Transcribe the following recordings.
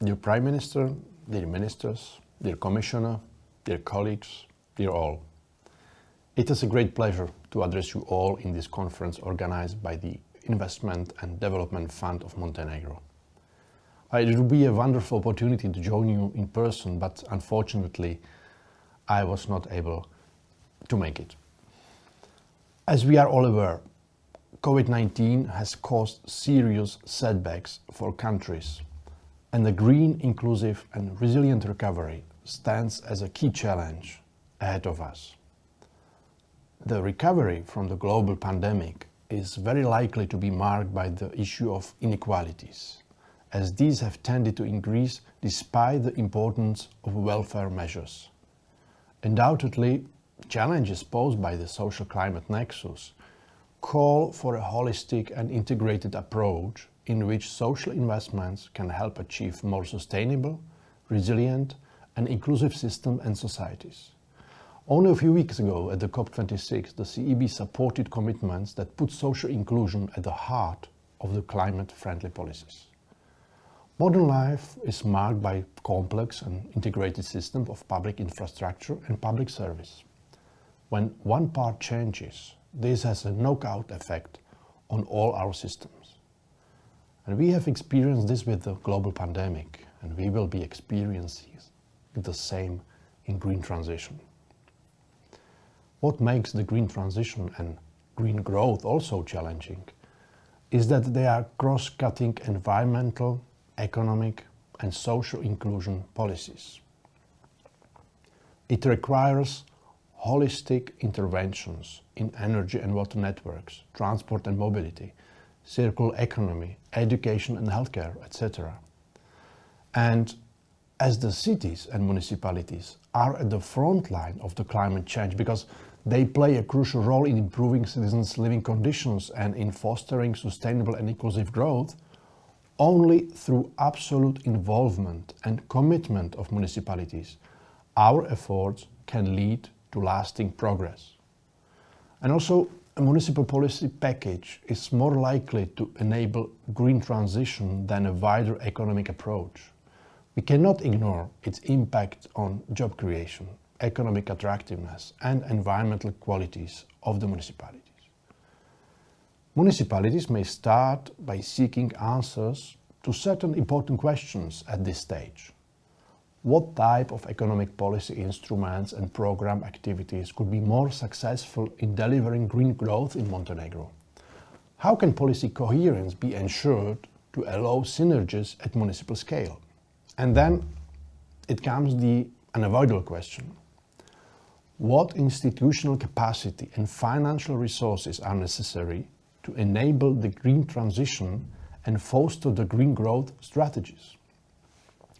Dear Prime Minister, dear Ministers, dear Commissioner, dear colleagues, dear all. It is a great pleasure to address you all in this conference organized by the Investment and Development Fund of Montenegro. It would be a wonderful opportunity to join you in person, but unfortunately I was not able to make it. As we are all aware, COVID-19 has caused serious setbacks for countries, and the green, inclusive and resilient recovery stands as a key challenge ahead of us. The recovery from the global pandemic is very likely to be marked by the issue of inequalities, as these have tended to increase despite the importance of welfare measures. Undoubtedly, challenges posed by the social climate nexus call for a holistic and integrated approach in which social investments can help achieve more sustainable, resilient and inclusive systems and societies. Only a few weeks ago at the COP26, the CEB supported commitments that put social inclusion at the heart of the climate-friendly policies. Modern life is marked by complex and integrated systems of public infrastructure and public service. When one part changes, this has a knockout effect on all our systems. And we have experienced this with the global pandemic, and we will be experiencing the same in green transition. What makes the green transition and green growth also challenging is that they are cross-cutting environmental, economic and social inclusion policies. It requires holistic interventions in energy and water networks, transport and mobility, circular economy, education and healthcare, etc. And as the cities and municipalities are at the front line of the climate change because they play a crucial role in improving citizens' living conditions and in fostering sustainable and inclusive growth, only through absolute involvement and commitment of municipalities, our efforts can lead to lasting progress. And also, a municipal policy package is more likely to enable green transition than a wider economic approach. We cannot ignore its impact on job creation, economic attractiveness and environmental qualities of the municipalities. Municipalities may start by seeking answers to certain important questions at this stage. What type of economic policy instruments and program activities could be more successful in delivering green growth in Montenegro? How can policy coherence be ensured to allow synergies at municipal scale? And then it comes the unavoidable question. What institutional capacity and financial resources are necessary to enable the green transition and foster the green growth strategies?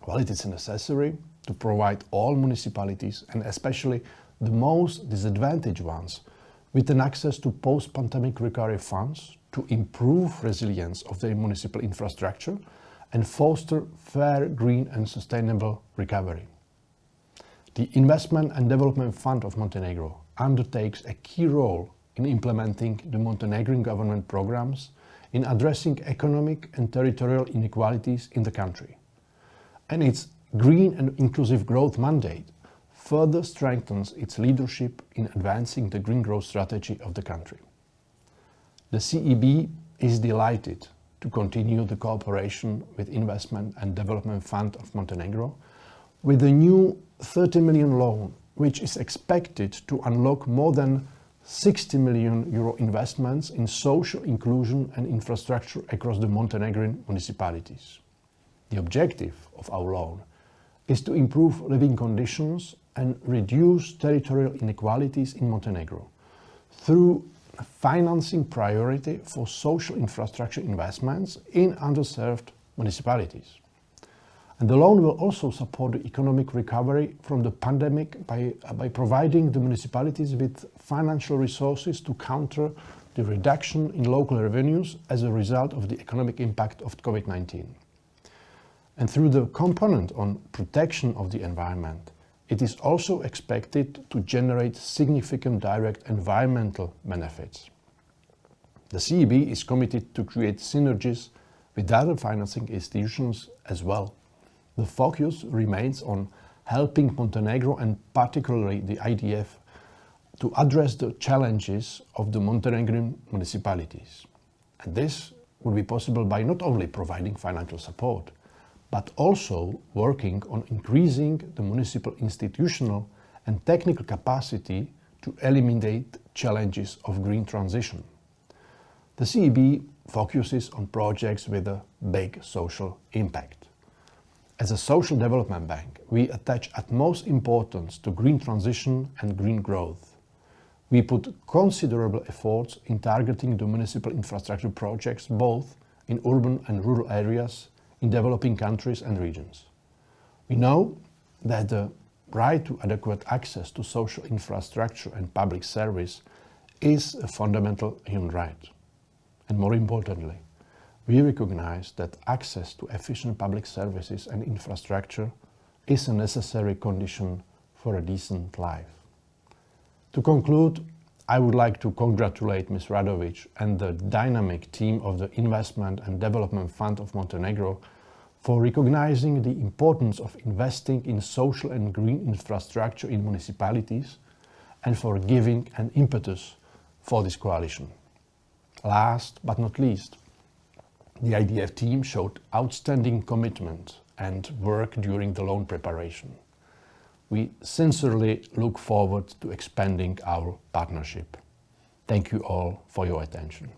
Well, it is necessary to provide all municipalities, and especially the most disadvantaged ones, with an access to post-pandemic recovery funds to improve resilience of their municipal infrastructure and foster fair, green and sustainable recovery. The Investment and Development Fund of Montenegro undertakes a key role in implementing the Montenegrin government programs in addressing economic and territorial inequalities in the country. And its green and inclusive growth mandate further strengthens its leadership in advancing the green growth strategy of the country. The CEB is delighted to continue the cooperation with Investment and Development Fund of Montenegro with a new 30 million loan, which is expected to unlock more than 60 million euro investments in social inclusion and infrastructure across the Montenegrin municipalities. The objective of our loan is to improve living conditions and reduce territorial inequalities in Montenegro through financing priority for social infrastructure investments in underserved municipalities. And the loan will also support the economic recovery from the pandemic by providing the municipalities with financial resources to counter the reduction in local revenues as a result of the economic impact of COVID-19. And through the component on protection of the environment, it is also expected to generate significant direct environmental benefits. The CEB is committed to create synergies with other financing institutions as well. The focus remains on helping Montenegro and particularly the IDF to address the challenges of the Montenegrin municipalities. And this will be possible by not only providing financial support, but also working on increasing the municipal institutional and technical capacity to eliminate challenges of green transition. The CEB focuses on projects with a big social impact. As a social development bank, we attach utmost importance to green transition and green growth. We put considerable efforts in targeting the municipal infrastructure projects both in urban and rural areas, in developing countries and regions. We know that the right to adequate access to social infrastructure and public service is a fundamental human right. And more importantly, we recognize that access to efficient public services and infrastructure is a necessary condition for a decent life. To conclude, I would like to congratulate Ms. Radovic and the dynamic team of the Investment and Development Fund of Montenegro for recognizing the importance of investing in social and green infrastructure in municipalities and for giving an impetus for this coalition. Last but not least, the IDF team showed outstanding commitment and work during the loan preparation. We sincerely look forward to expanding our partnership. Thank you all for your attention.